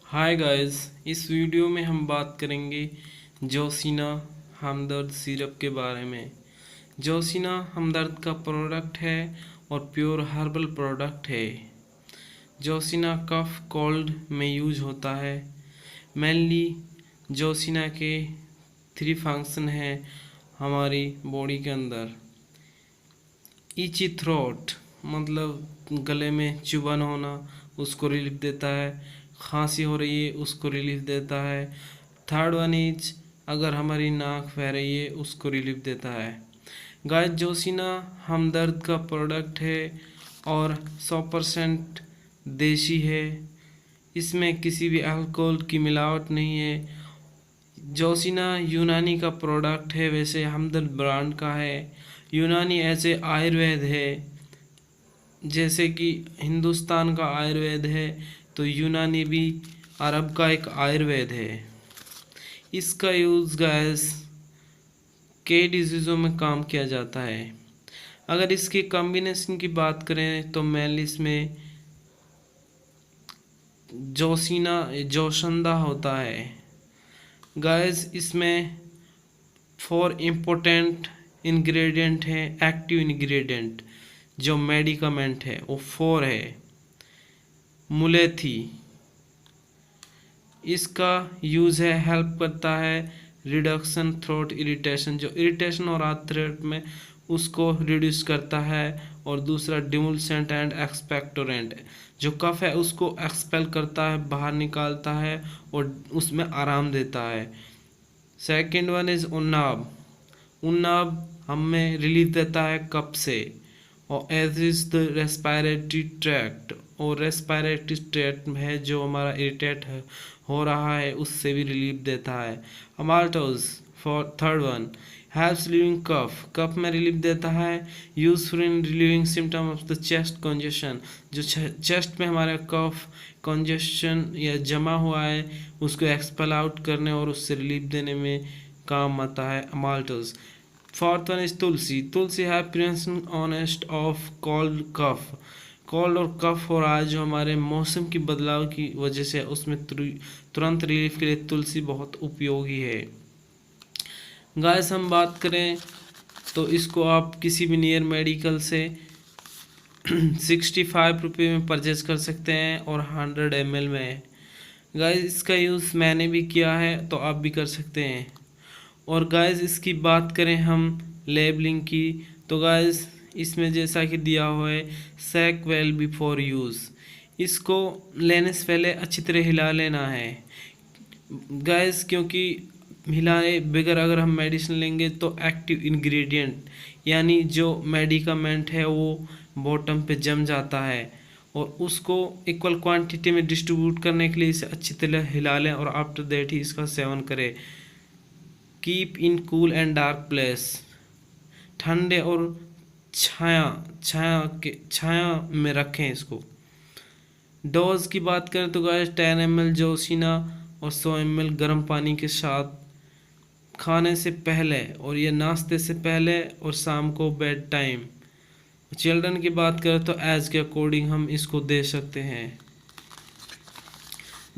Hi guys, इस video में हम बात करेंगे जोशीना हमदर्द सिरप के बारे में। जोशीना हमदर्द का प्रोडक्ट है और प्योर हर्बल प्रोडक्ट है। जोशीना कफ कोल्ड में यूज होता है। मेनली जोशीना के 3 फंक्शन हैं हमारी बॉडी के अंदर। ईची थ्रोट मतलब गले में चुभन होना, उसको रिलीफ देता है। खांसी हो रही है, उसको रिलीफ देता है। थर्ड वन इज अगर हमारी नाक बह रही है, उसको रिलीफ देता है। गाइस, जोशीना हमदर्द का प्रोडक्ट है और 100% देसी है। इसमें किसी भी अल्कोहल की मिलावट नहीं है। जोशीना यूनानी का प्रोडक्ट है, वैसे हमदर्द ब्रांड का है। यूनानी ऐसे आयुर्वेद है, जैसे कि हिंदुस्तान का आयुर्वेद है तो यूनानी भी अरब का एक आयुर्वेद है। इसका यूज़ गैस कई डिजीज़ों में काम किया जाता है। अगर इसकी कॉम्बिनेशन की बात करें तो मेनली इसमें जोशंदा होता है। गैस इसमें 4 इम्पोर्टेंट इंग्रेडिएंट है, एक्टिव इंग्रेडिएंट जो मेडिकामेंट है वो 4 है। मुलेथी, इसका यूज़ है, हेल्प करता है रिडक्शन थ्रोट इरिटेशन, जो इरिटेशन और थ्रोट में उसको रिड्यूस करता है। और दूसरा डिमोलिसेंट एंड एक्सपेक्टोरेंट, जो कफ है उसको एक्सपेल करता है, बाहर निकालता है और उसमें आराम देता है। सेकंड वन इज़ उन्नाब। उन्नाब हमें रिलीफ देता है कफ से। और eases the respiratory tract, और रेस्पिरेटरी ट्रैक्ट है जो हमारा इरिटेट हो रहा है उससे भी रिलीफ देता है। अमाल्टोज for third one helps relieving cough, cough में रिलीफ देता है। Useful in relieving symptom of the chest congestion, जो चेस्ट में हमारा कफ कंजेशन या जमा हुआ है उसको एक्सपेल आउट करने और उससे रिलीफ देने में काम आता है अमाल्टोज। Fourth one is tulsi. तुलसी है प्रिवेंशन ऑनेस्ट ऑफ कोल्ड कफ, कोल्ड और कफ हो रहा है जो हमारे मौसम की बदलाव की वजह से, उसमें तुरंत रिलीफ के लिए तुलसी बहुत उपयोगी है। गाइस, हम बात करें तो इसको आप किसी भी नियर मेडिकल से 65 रुपये में परचेज कर सकते हैं और 100 ml में है। गाइस, इसका यूज़ मैंने भी किया है तो आप भी कर सकते हैं। और गाइस, इसकी बात करें हम लेबलिंग की तो गाइस इसमें जैसा कि दिया हुआ है सेक वेल बिफोर यूज़, इसको लेने से पहले अच्छी तरह हिला लेना है गाइस, क्योंकि हिलाए बगैर अगर हम मेडिसिन लेंगे तो एक्टिव इंग्रेडिएंट यानी जो मेडिकामेंट है वो बॉटम पे जम जाता है और उसको इक्वल क्वांटिटी में डिस्ट्रीब्यूट करने के लिए इसे अच्छी तरह हिला लें और आफ्टर दैट ही इसका सेवन करें। Keep in cool and dark place, ठंडे और छाया में रखें इसको। डोज की बात करें तो गाइस 10 ml जोशीना और 100 ml गर्म पानी के साथ खाने से पहले और ये नाश्ते से पहले और शाम को बेड टाइम। चिल्ड्रन की बात करें तो एज के अकॉर्डिंग हम इसको दे सकते हैं।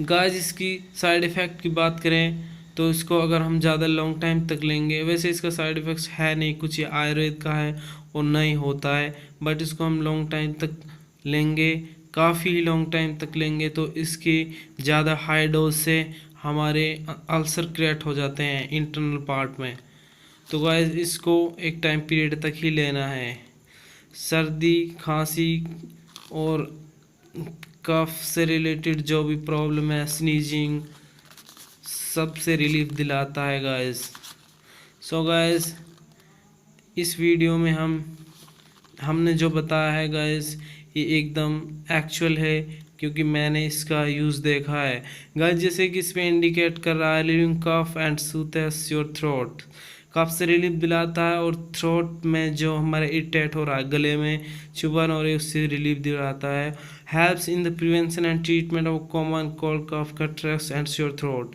गाइस, इसकी साइड इफ़ेक्ट की बात करें तो इसको अगर हम ज़्यादा लॉन्ग टाइम तक लेंगे, वैसे इसका साइड इफ़ेक्ट्स है नहीं, कुछ ये आयुर्वेद का है और नहीं होता है, बट इसको हम लॉन्ग टाइम तक लेंगे, काफ़ी लॉन्ग टाइम तक लेंगे तो इसकी ज़्यादा हाई डोज से हमारे अल्सर क्रिएट हो जाते हैं इंटरनल पार्ट में। तो गाइस, इसको एक टाइम पीरियड तक ही लेना है। सर्दी, खांसी और कफ से रिलेटेड जो भी प्रॉब्लम है, स्नीजिंग, सबसे रिलीफ दिलाता है गाइस। सो गाइस, इस वीडियो में हमने जो बताया है गाइस ये एकदम एक्चुअल है, क्योंकि मैंने इसका यूज़ देखा है गाइस। जैसे कि इसमें इंडिकेट कर रहा है relieving cough and soothes your throat, cough से रिलीफ दिलाता है और थ्रोट में जो हमारे इरिटेट हो रहा है, गले में चुभन हो रही है, उससे रिलीफ दिलाता है। Helps in the prevention and treatment of common cold cough catarrhs and sore throat,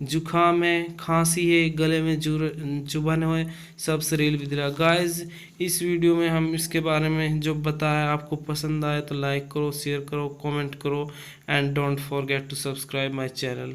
जुखाम है, खांसी है, गले में चुभन है, सब शरीर विदरा। गाइस इस वीडियो में हम इसके बारे में जो बताया, आपको पसंद आए तो लाइक करो, शेयर करो, कमेंट करो and don't forget to subscribe my channel.